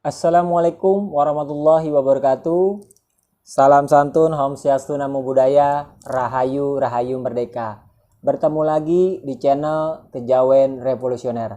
Assalamualaikum warahmatullahi wabarakatuh. Salam santun, Om Swastiastu, Namo Buddhaya, Rahayu, Rahayu Merdeka. Bertemu lagi di channel Kejawen Revolusioner.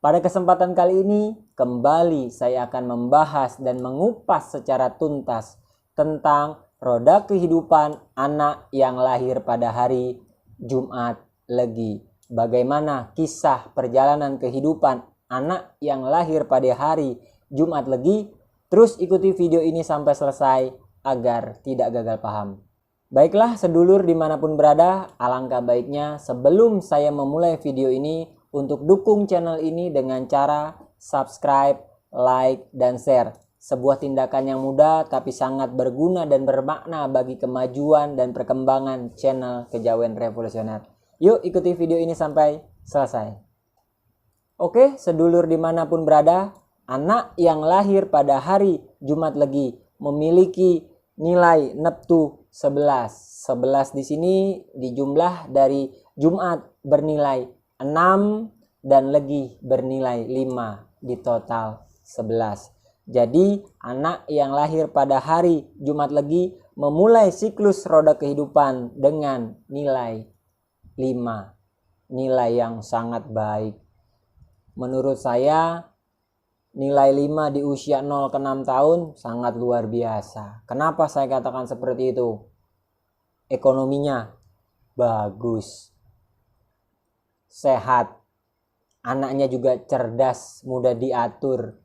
Pada kesempatan kali ini, kembali saya akan membahas dan mengupas secara tuntas tentang roda kehidupan anak yang lahir pada hari Jumat Legi. Bagaimana kisah perjalanan kehidupan anak yang lahir pada hari Jumat Legi? Terus ikuti video ini sampai selesai agar tidak gagal paham. Baiklah sedulur dimanapun berada, alangkah baiknya sebelum saya memulai video ini untuk dukung channel ini dengan cara subscribe, like, dan share. Sebuah tindakan yang mudah tapi sangat berguna dan bermakna bagi kemajuan dan perkembangan channel Kejawen Revolusioner. Yuk ikuti video ini sampai selesai. Oke sedulur dimanapun berada, anak yang lahir pada hari Jumat Legi memiliki nilai neptu 11. 11 di sini dijumlah dari Jumat bernilai 6 dan Legi bernilai 5, di total 11. Jadi anak yang lahir pada hari Jumat Legi memulai siklus roda kehidupan dengan nilai 5. Nilai yang sangat baik. Menurut saya nilai 5 di usia 0 ke 6 tahun sangat luar biasa. Kenapa saya katakan seperti itu? Ekonominya bagus, sehat, anaknya juga cerdas, mudah diatur.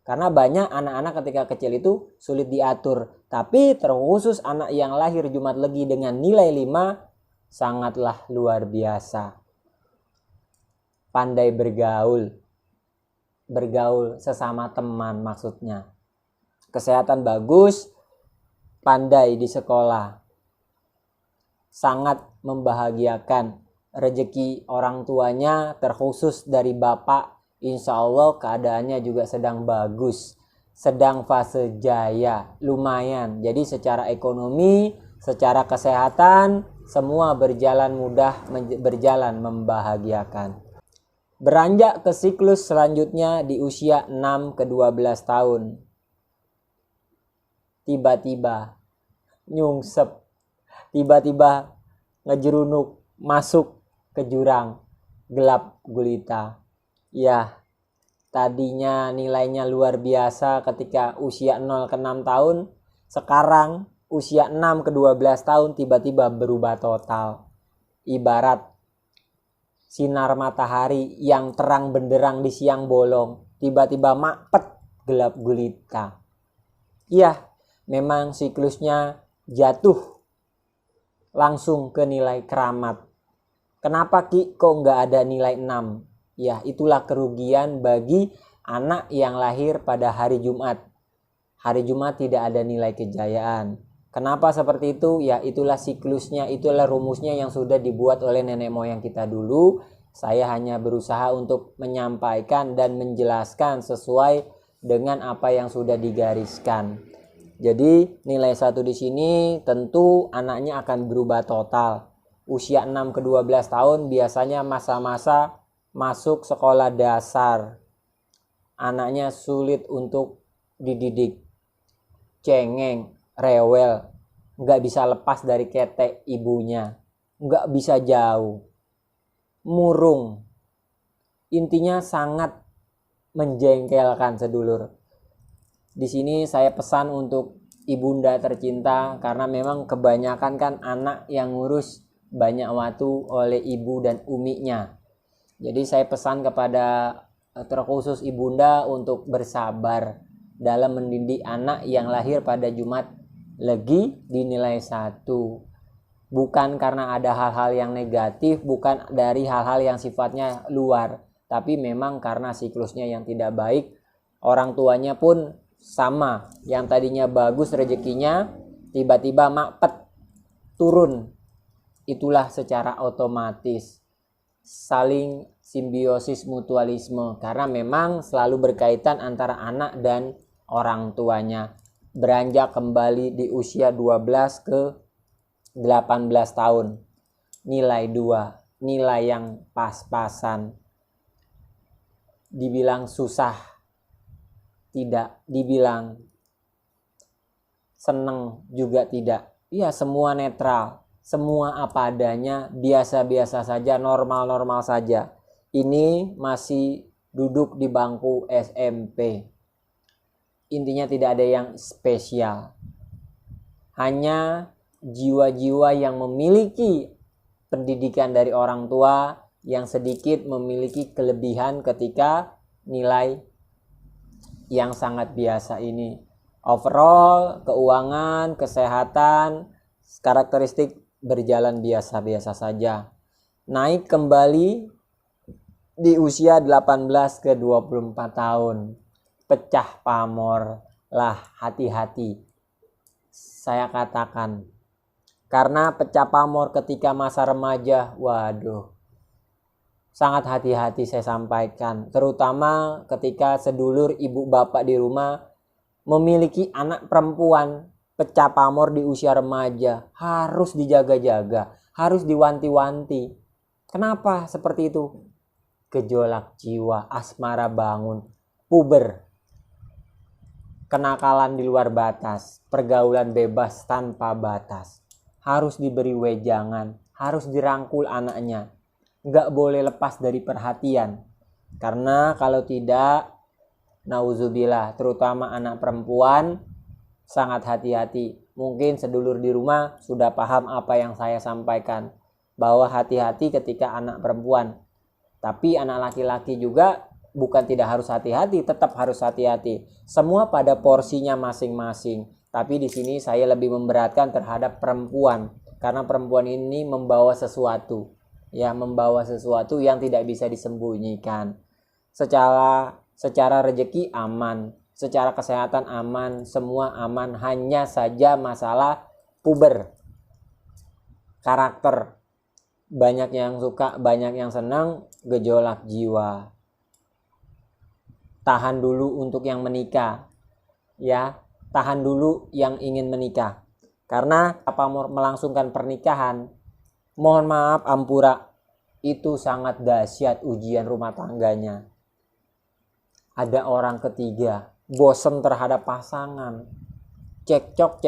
Karena banyak anak-anak ketika kecil itu sulit diatur. Tapi terkhusus anak yang lahir Jumat Legi dengan nilai 5 sangatlah luar biasa. Pandai bergaul sesama teman maksudnya. Kesehatan bagus, pandai di sekolah. Sangat membahagiakan. Rezeki orang tuanya terkhusus dari bapak, insya Allah keadaannya juga sedang bagus. Sedang fase jaya, lumayan. Jadi secara ekonomi, secara kesehatan, semua berjalan mudah, berjalan membahagiakan. Beranjak ke siklus selanjutnya di usia 6 ke 12 tahun. Tiba-tiba nyungsep, tiba-tiba ngejerunuk masuk ke jurang gelap gulita. Ya, tadinya nilainya luar biasa ketika usia 0 ke 6 tahun, sekarang usia 6 ke 12 tahun tiba-tiba berubah total. Ibarat sinar matahari yang terang benderang di siang bolong, tiba-tiba mapet gelap gulita. Iya, memang siklusnya jatuh langsung ke nilai keramat. Kenapa Ki kok nggak ada nilai 6? Ya, itulah kerugian bagi anak yang lahir pada hari Jumat. Hari Jumat tidak ada nilai kejayaan. Kenapa seperti itu? Ya itulah siklusnya, itulah rumusnya yang sudah dibuat oleh nenek moyang kita dulu. Saya hanya berusaha untuk menyampaikan dan menjelaskan sesuai dengan apa yang sudah digariskan. Jadi nilai 1 di sini tentu anaknya akan berubah total. Usia 6 ke 12 tahun biasanya masa-masa masuk sekolah dasar. Anaknya sulit untuk dididik. Cengeng, rewel, nggak bisa lepas dari ketek ibunya, nggak bisa jauh, murung, intinya sangat menjengkelkan sedulur. Di sini saya pesan untuk ibunda tercinta, karena memang kebanyakan kan anak yang ngurus banyak waktu oleh ibu dan uminya. Jadi saya pesan kepada terkhusus ibunda untuk bersabar dalam mendidik anak yang lahir pada Jumat Legi di nilai 1. Bukan karena ada hal-hal yang negatif, bukan dari hal-hal yang sifatnya luar, tapi memang karena siklusnya yang tidak baik. Orang tuanya pun sama, yang tadinya bagus rezekinya tiba-tiba mapet turun. Itulah secara otomatis saling simbiosis mutualisme, karena memang selalu berkaitan antara anak dan orang tuanya. Beranjak kembali di usia 12 ke 18 tahun. Nilai 2, nilai yang pas-pasan. Dibilang susah, tidak, dibilang seneng juga tidak. Ya, semua netral, semua apa adanya, biasa-biasa saja, normal-normal saja. Ini masih duduk di bangku SMP. Intinya tidak ada yang spesial. Hanya jiwa-jiwa yang memiliki pendidikan dari orang tua yang sedikit memiliki kelebihan ketika nilai yang sangat biasa ini. Overall, keuangan, kesehatan, karakteristik berjalan biasa-biasa saja. Naik kembali di usia 18 ke 24 tahun. Pecah pamor lah, hati-hati. Saya katakan, karena pecah pamor ketika masa remaja, waduh, sangat hati-hati saya sampaikan. Terutama ketika sedulur ibu bapak di rumah memiliki anak perempuan, pecah pamor di usia remaja, harus dijaga-jaga, harus diwanti-wanti. Kenapa seperti itu? Gejolak jiwa, asmara bangun, puber, kenakalan di luar batas, pergaulan bebas tanpa batas. Harus diberi wejangan, harus dirangkul anaknya. Nggak boleh lepas dari perhatian. Karena kalau tidak, nauzubillah, terutama anak perempuan, sangat hati-hati. Mungkin sedulur di rumah sudah paham apa yang saya sampaikan, bahwa hati-hati ketika anak perempuan. Tapi anak laki-laki juga bukan tidak harus hati-hati, tetap harus hati-hati. Semua pada porsinya masing-masing. Tapi di sini saya lebih memberatkan terhadap perempuan, karena perempuan ini membawa sesuatu, ya, membawa sesuatu yang tidak bisa disembunyikan. Secara rezeki aman, secara kesehatan aman, semua aman, hanya saja masalah puber, karakter. Banyak yang suka, banyak yang senang, gejolak jiwa. Tahan dulu untuk yang menikah, ya, tahan dulu yang ingin menikah. Karena apa melangsungkan pernikahan, mohon maaf ampura, itu sangat dahsyat ujian rumah tangganya. Ada orang ketiga, bosen terhadap pasangan, cekcok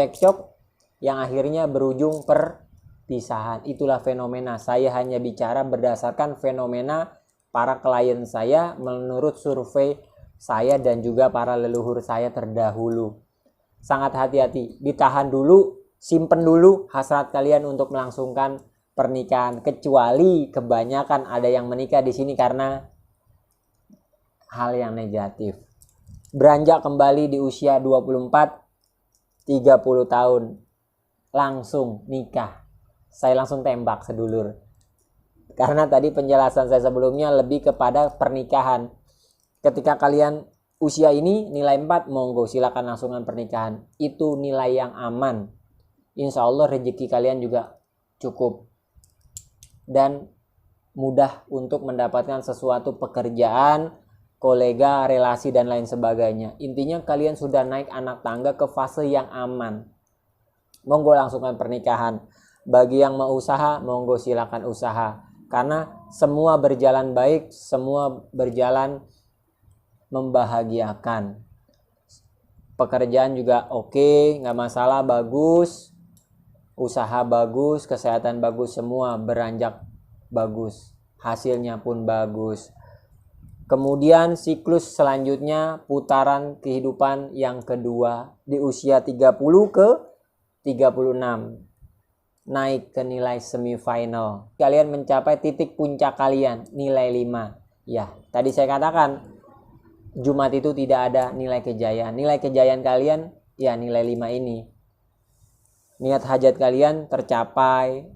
yang akhirnya berujung perpisahan. Itulah fenomena. Saya hanya bicara berdasarkan fenomena para klien saya menurut survei saya dan juga para leluhur saya terdahulu. Sangat hati-hati, ditahan dulu, simpen dulu hasrat kalian untuk melangsungkan pernikahan, kecuali kebanyakan ada yang menikah di sini karena hal yang negatif. Beranjak kembali di usia 24, 30 tahun, langsung nikah. Saya langsung tembak sedulur. Karena tadi penjelasan saya sebelumnya lebih kepada pernikahan. Ketika kalian usia ini nilai 4, monggo silakan langsungkan pernikahan. Itu nilai yang aman. Insya Allah rezeki kalian juga cukup. Dan mudah untuk mendapatkan sesuatu pekerjaan, kolega, relasi, dan lain sebagainya. Intinya kalian sudah naik anak tangga ke fase yang aman. Monggo langsungkan pernikahan. Bagi yang mau usaha, monggo silakan usaha. Karena semua berjalan baik, semua berjalan membahagiakan. Pekerjaan juga oke, nggak masalah, bagus. Usaha bagus, kesehatan bagus, semua beranjak bagus. Hasilnya pun bagus. Kemudian siklus selanjutnya, putaran kehidupan yang kedua di usia 30 ke 36. Naik ke nilai semifinal. Kalian mencapai titik puncak kalian, nilai 5. Ya, tadi saya katakan Jumat itu tidak ada nilai kejayaan. Nilai kejayaan kalian ya nilai 5 ini. Niat hajat kalian tercapai,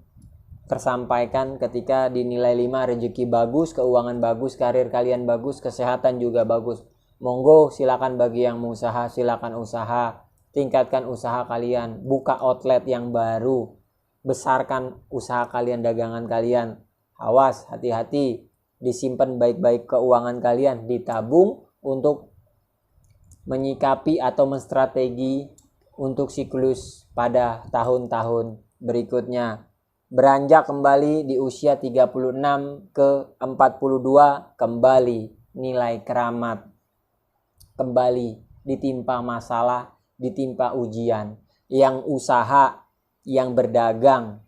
tersampaikan ketika di nilai 5, rezeki bagus, keuangan bagus, karir kalian bagus, kesehatan juga bagus. Monggo silakan bagi yang mau usaha, silakan usaha. Tingkatkan usaha kalian, buka outlet yang baru. Besarkan usaha kalian, dagangan kalian. Awas, hati-hati, disimpan baik-baik keuangan kalian, ditabung untuk menyikapi atau menstrategi untuk siklus pada tahun-tahun berikutnya. Beranjak kembali di usia 36 ke 42, kembali nilai keramat, kembali ditimpa masalah, ditimpa ujian. Yang usaha, yang berdagang,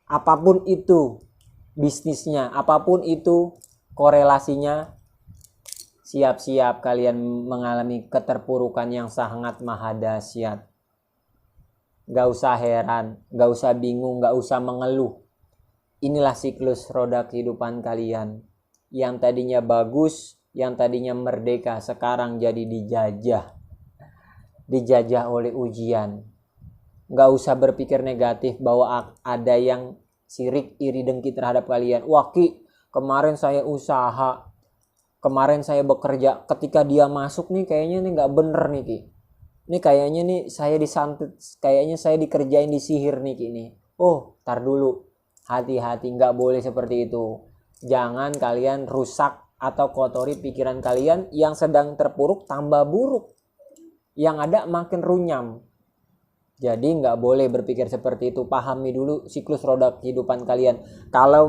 apapun itu bisnisnya, apapun itu korelasinya, siap-siap kalian mengalami keterpurukan yang sangat maha dahsyat. Gak usah heran, gak usah bingung, gak usah mengeluh. Inilah siklus roda kehidupan kalian. Yang tadinya bagus, yang tadinya merdeka, sekarang jadi dijajah. Dijajah oleh ujian. Gak usah berpikir negatif bahwa ada yang sirik, iri, dengki terhadap kalian. Wah Ki, kemarin saya usaha, kemarin saya bekerja, ketika dia masuk nih kayaknya nih gak bener nih Ki. Ini kayaknya nih saya disantet, kayaknya saya dikerjain, disihir nih Ki nih. Oh, tar dulu. Hati-hati, nggak boleh seperti itu. Jangan kalian rusak atau kotori pikiran kalian yang sedang terpuruk tambah buruk. Yang ada makin runyam. Jadi nggak boleh berpikir seperti itu. Pahami dulu siklus roda kehidupan kalian. Kalau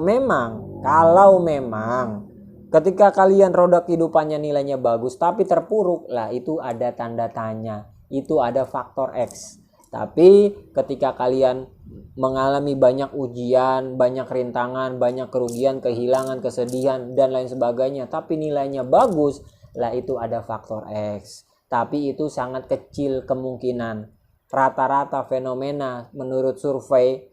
memang ketika kalian roda kehidupannya nilainya bagus tapi terpuruk, lah itu ada tanda tanya. Itu ada faktor X. Tapi ketika kalian mengalami banyak ujian, banyak rintangan, banyak kerugian, kehilangan, kesedihan, dan lain sebagainya, tapi nilainya bagus, lah itu ada faktor X. Tapi itu sangat kecil kemungkinan. Rata-rata fenomena menurut survei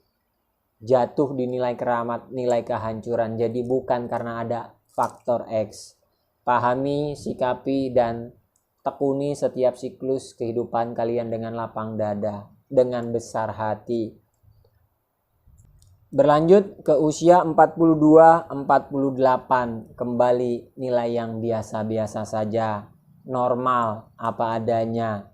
jatuh di nilai keramat, nilai kehancuran. Jadi bukan karena ada faktor X. Pahami, sikapi, dan tekuni setiap siklus kehidupan kalian dengan lapang dada, dengan besar hati. Berlanjut ke usia 42-48, kembali nilai yang biasa-biasa saja, normal, apa adanya.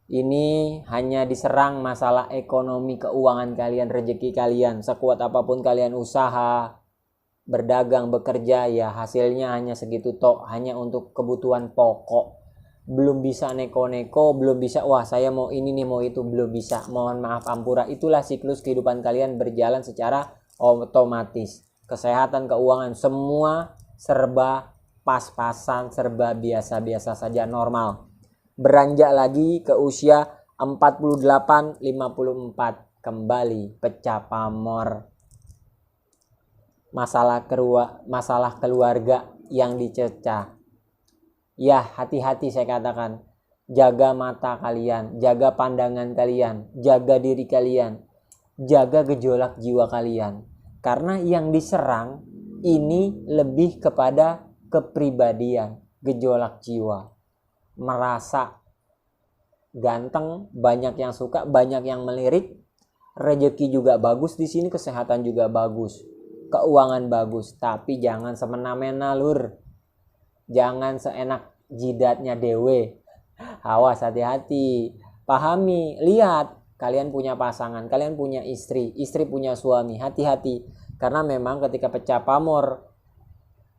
Ini hanya diserang masalah ekonomi, keuangan kalian, rezeki kalian. Sekuat apapun kalian usaha, berdagang, bekerja, ya hasilnya hanya segitu tok, hanya untuk kebutuhan pokok. Belum bisa neko-neko, belum bisa wah saya mau ini nih mau itu, belum bisa. Mohon maaf ampura. Itulah siklus kehidupan kalian berjalan secara otomatis. Kesehatan, keuangan, semua serba pas-pasan, serba biasa-biasa saja, normal. Beranjak lagi ke usia 48-54, kembali pecah pamor. Masalah keluarga yang dicecah. Ya, hati-hati saya katakan. Jaga mata kalian, jaga pandangan kalian, jaga diri kalian, jaga gejolak jiwa kalian. Karena yang diserang ini lebih kepada kepribadian, gejolak jiwa. Merasa ganteng, banyak yang suka, banyak yang melirik. Rezeki juga bagus di sini, kesehatan juga bagus, keuangan bagus, tapi jangan semena-mena lur. Jangan seenak jidatnya dewe. Awas, hati-hati. Pahami, lihat. Kalian punya pasangan, kalian punya istri, istri punya suami. Hati-hati. Karena memang ketika pecah pamor,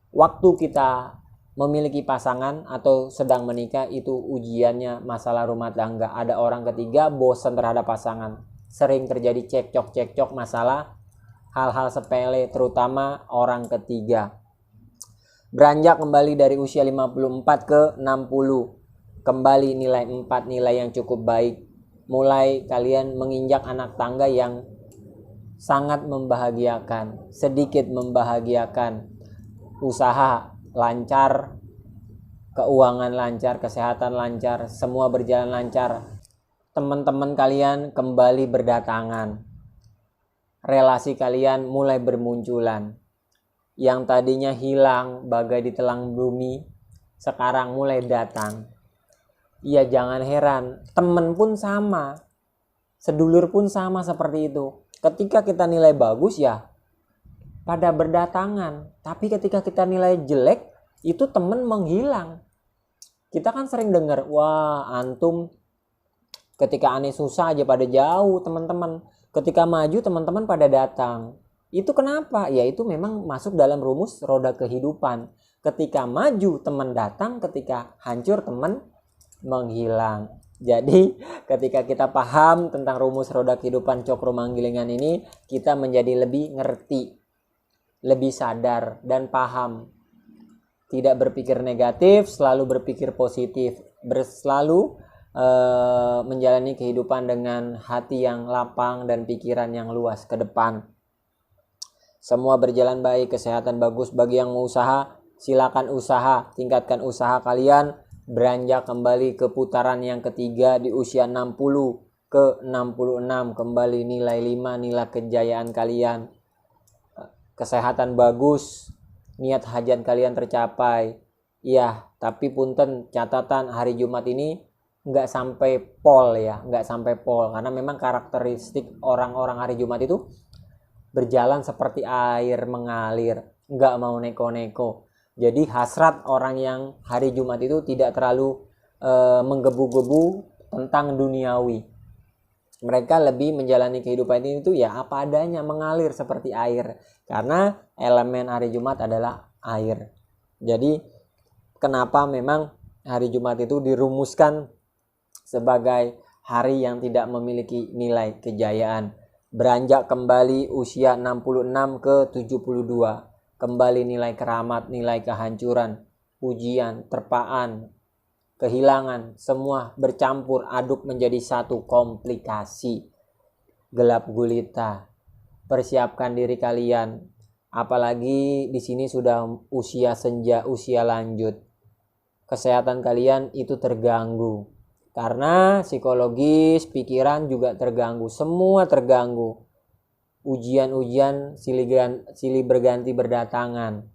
waktu kita memiliki pasangan atau sedang menikah, itu ujiannya masalah rumah tangga. Ada orang ketiga bosan terhadap pasangan. Sering terjadi cekcok-cekcok masalah hal-hal sepele, terutama orang ketiga. Beranjak kembali dari usia 54 ke 60. Kembali nilai 4, nilai yang cukup baik. Mulai kalian menginjak anak tangga yang sangat membahagiakan, sedikit membahagiakan. Usaha lancar, keuangan lancar, kesehatan lancar, semua berjalan lancar. Teman-teman kalian kembali berdatangan. Relasi kalian mulai bermunculan. Yang tadinya hilang bagai ditelan bumi, sekarang mulai datang. Ya jangan heran, teman pun sama, sedulur pun sama seperti itu. Ketika kita nilai bagus ya pada berdatangan, tapi ketika kita nilai jelek itu teman menghilang. Kita kan sering dengar, wah antum ketika aneh susah aja pada jauh teman-teman, ketika maju teman-teman pada datang. Itu kenapa? Ya itu memang masuk dalam rumus roda kehidupan. Ketika maju teman datang, ketika hancur teman menghilang. Jadi ketika kita paham tentang rumus roda kehidupan Cokro Manggilingan ini, kita menjadi lebih ngerti, lebih sadar dan paham. Tidak berpikir negatif, selalu berpikir positif. berselalu menjalani kehidupan dengan hati yang lapang dan pikiran yang luas ke depan. Semua berjalan baik, kesehatan bagus. Bagi yang mau usaha, silakan usaha, tingkatkan usaha kalian, beranjak kembali ke putaran yang ketiga di usia 60 ke 66, kembali nilai 5, nilai kejayaan kalian. Kesehatan bagus, niat hajat kalian tercapai. Iya, tapi punten, catatan hari Jumat ini nggak sampai pol ya, nggak sampai pol, karena memang karakteristik orang-orang hari Jumat itu berjalan seperti air mengalir, nggak mau neko-neko. Jadi hasrat orang yang hari Jumat itu tidak terlalu menggebu-gebu tentang duniawi. Mereka lebih menjalani kehidupan ini itu ya apa adanya, mengalir seperti air, karena elemen hari Jumat adalah air. Jadi kenapa memang hari Jumat itu dirumuskan sebagai hari yang tidak memiliki nilai kejayaan. Beranjak kembali usia 66 ke 72, kembali nilai keramat, nilai kehancuran, ujian, terpaan, kehilangan, semua bercampur aduk menjadi satu komplikasi. Gelap gulita. Persiapkan diri kalian, apalagi di sini sudah usia senja, usia lanjut. Kesehatan kalian itu terganggu. Karena psikologis, pikiran juga terganggu, semua terganggu. Ujian-ujian silih berganti berdatangan.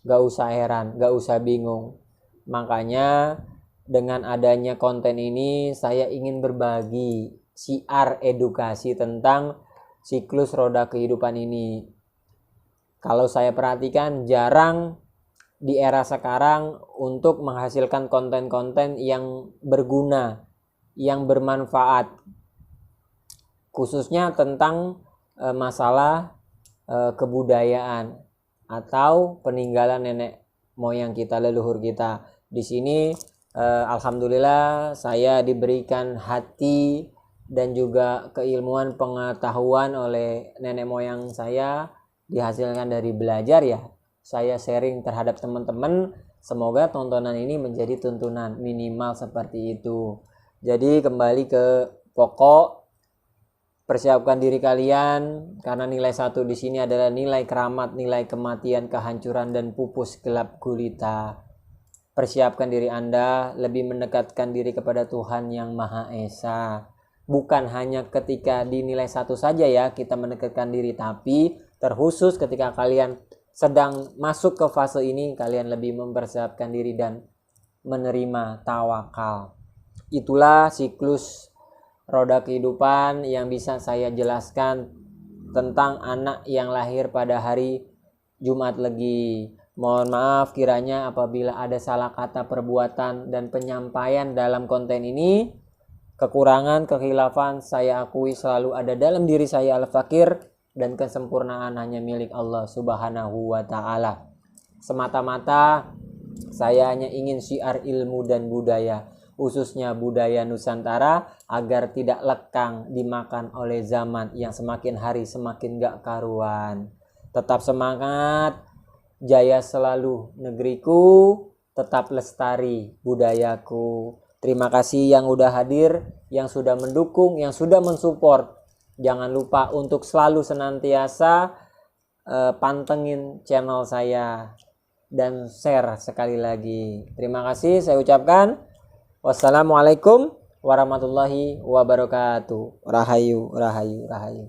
Gak usah heran, gak usah bingung. Makanya dengan adanya konten ini saya ingin berbagi syiar edukasi tentang siklus roda kehidupan ini. Kalau saya perhatikan jarang di era sekarang untuk menghasilkan konten-konten yang berguna, yang bermanfaat, khususnya tentang masalah kebudayaan atau peninggalan nenek moyang kita, leluhur kita. Di sini alhamdulillah saya diberikan hati dan juga keilmuan pengetahuan oleh nenek moyang saya, dihasilkan dari belajar ya. Saya sharing terhadap teman-teman, semoga tontonan ini menjadi tuntunan minimal seperti itu. Jadi kembali ke pokok, persiapkan diri kalian karena nilai 1 di sini adalah nilai keramat, nilai kematian, kehancuran dan pupus gelap gulita. Persiapkan diri Anda lebih mendekatkan diri kepada Tuhan yang Maha Esa. Bukan hanya ketika di nilai 1 saja ya kita mendekatkan diri, tapi terkhusus ketika kalian sedang masuk ke fase ini, kalian lebih mempersiapkan diri dan menerima tawakal. Itulah siklus roda kehidupan yang bisa saya jelaskan tentang anak yang lahir pada hari Jumat Legi. Mohon maaf kiranya apabila ada salah kata, perbuatan, dan penyampaian dalam konten ini. Kekurangan, kekhilafan saya akui selalu ada dalam diri saya al-fakir, dan kesempurnaan hanya milik Allah Subhanahu wa Ta'ala. Semata-mata saya hanya ingin syiar ilmu dan budaya, khususnya budaya Nusantara, agar tidak lekang dimakan oleh zaman yang semakin hari semakin gak karuan. Tetap semangat, jaya selalu negeriku, tetap lestari budayaku. Terima kasih yang udah hadir, yang sudah mendukung, yang sudah mensupport. Jangan lupa untuk selalu senantiasa pantengin channel saya dan share sekali lagi. Terima kasih saya ucapkan. Wassalamualaikum warahmatullahi wabarakatuh. Rahayu, rahayu, rahayu.